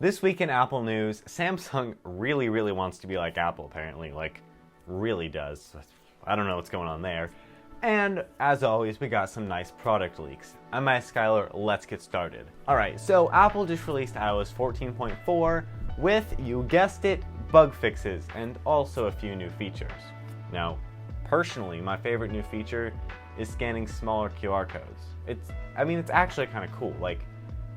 This week in Apple news, Samsung really wants to be like Apple, apparently. Like, really does. I don't know what's going on there. And as always, we got some nice product leaks. I'm iSkyler, let's get started. Alright, so Apple just released iOS 14.4 with, you guessed it, bug fixes and also a few new features. Now, personally, my favorite new feature is scanning smaller QR codes. It's actually kind of cool. Like,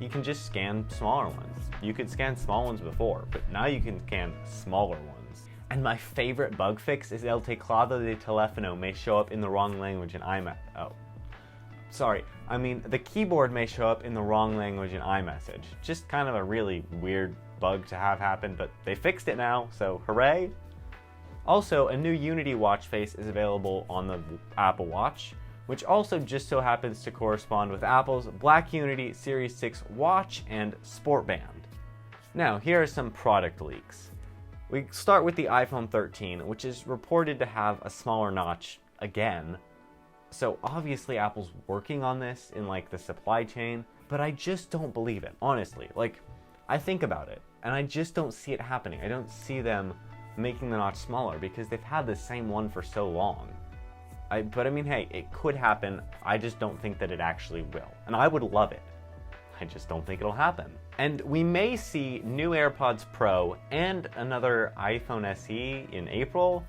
you can just scan smaller ones. You could scan small ones before, but now you can scan smaller ones. And my favorite bug fix is el teclado de teléfono may show up in the wrong language in the keyboard may show up in the wrong language in iMessage. Just kind of a really weird bug to have happen, but they fixed it now, so hooray! Also, a new Unity watch face is available on the Apple Watch, which also just so happens to correspond with Apple's Black Unity Series 6 watch and sport band. Now, here are some product leaks. We start with the iPhone 13, which is reported to have a smaller notch again. So obviously Apple's working on this in like the supply chain, but I just don't believe it, honestly. Like, I think about it, and I just don't see it happening. I don't see them making the notch smaller because they've had the same one for so long. But hey, it could happen. I just don't think that it actually will. And I would love it. I just don't think it'll happen. And we may see new AirPods Pro and another iPhone SE in April.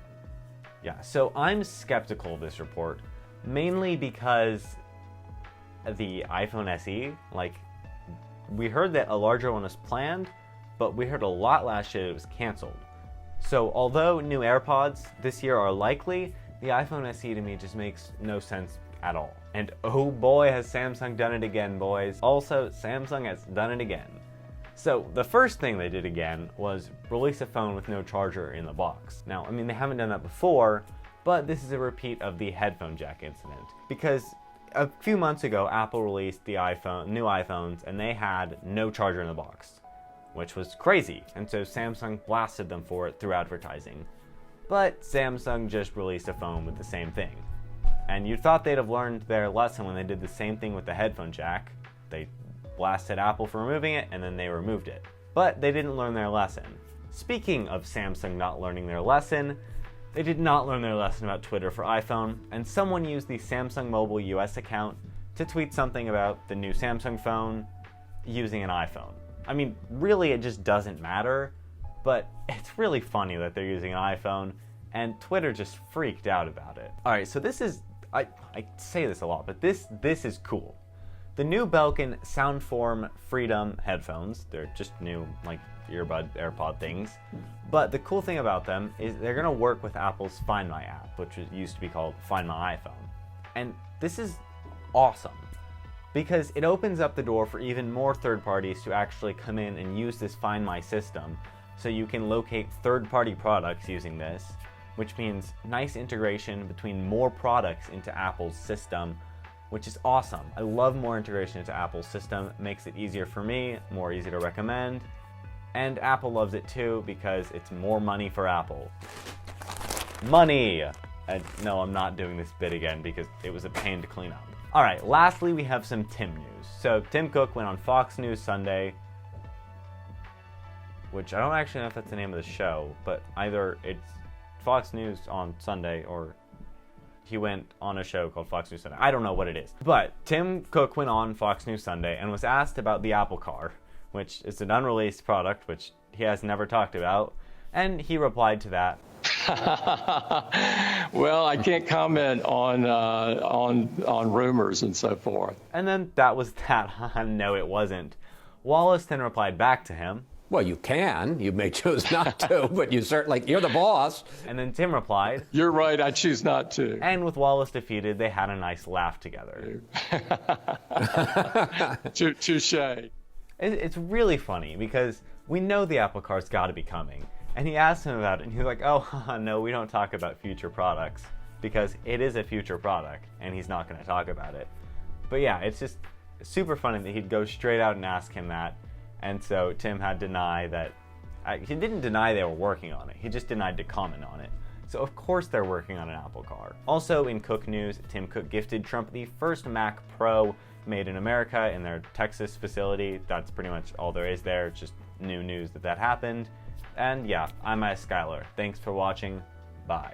Yeah, so I'm skeptical of this report, mainly because the iPhone SE, like, we heard that a larger one was planned, but we heard a lot last year that it was canceled. So although new AirPods this year are likely, the iPhone SE to me just makes no sense at all. And oh boy, has Samsung done it again, boys. Also, Samsung has done it again. So the first thing they did again was release a phone with no charger in the box. Now, they haven't done that before, but this is a repeat of the headphone jack incident. Because a few months ago, Apple released the new iPhones, and they had no charger in the box, which was crazy. And so Samsung blasted them for it through advertising. But Samsung just released a phone with the same thing. And you thought they'd have learned their lesson when they did the same thing with the headphone jack. They blasted Apple for removing it, and then they removed it. But they didn't learn their lesson. Speaking of Samsung not learning their lesson, they did not learn their lesson about Twitter for iPhone, and someone used the Samsung Mobile US account to tweet something about the new Samsung phone using an iPhone. Really, it just doesn't matter. But it's really funny that they're using an iPhone, and Twitter just freaked out about it. Alright, so this is, I say this a lot, but this is cool. The new Belkin Soundform Freedom headphones, they're just new, like, earbud, AirPod things. But the cool thing about them is they're gonna work with Apple's Find My app, which used to be called Find My iPhone. And this is awesome, because it opens up the door for even more third parties to actually come in and use this Find My system. So you can locate third-party products using this, which means nice integration between more products into Apple's system, which is awesome. I love more integration into Apple's system. It makes it easier for me, more easy to recommend, and Apple loves it too because it's more money for Apple. Money! And no, I'm not doing this bit again because it was a pain to clean up. Alright, lastly we have some Tim news. So Tim Cook went on Fox News Sunday, which I don't actually know if that's the name of the show, but either it's Fox News on Sunday or he went on a show called Fox News Sunday. I don't know what it is. But Tim Cook went on Fox News Sunday and was asked about the Apple Car, which is an unreleased product which he has never talked about, and he replied to that. Well, I can't comment on rumors and so forth. And then that was that. No, it wasn't. Wallace then replied back to him. Well, you can. You may choose not to, but you're the boss. And then Tim replied, "You're right, I choose not to." And with Wallace defeated, they had a nice laugh together. Touche. It's really funny because we know the Apple Car's got to be coming. And he asked him about it, and he's like, oh, no, we don't talk about future products because it is a future product, and he's not going to talk about it. But yeah, it's just super funny that he'd go straight out and ask him that. And so Tim had to deny that. He didn't deny they were working on it. He just denied to comment on it. So of course they're working on an Apple Car. Also in Cook news, Tim Cook gifted Trump the first Mac Pro made in America in their Texas facility. That's pretty much all there is there. It's just new news that happened. And yeah, I'm iSkyler. Thanks for watching. Bye.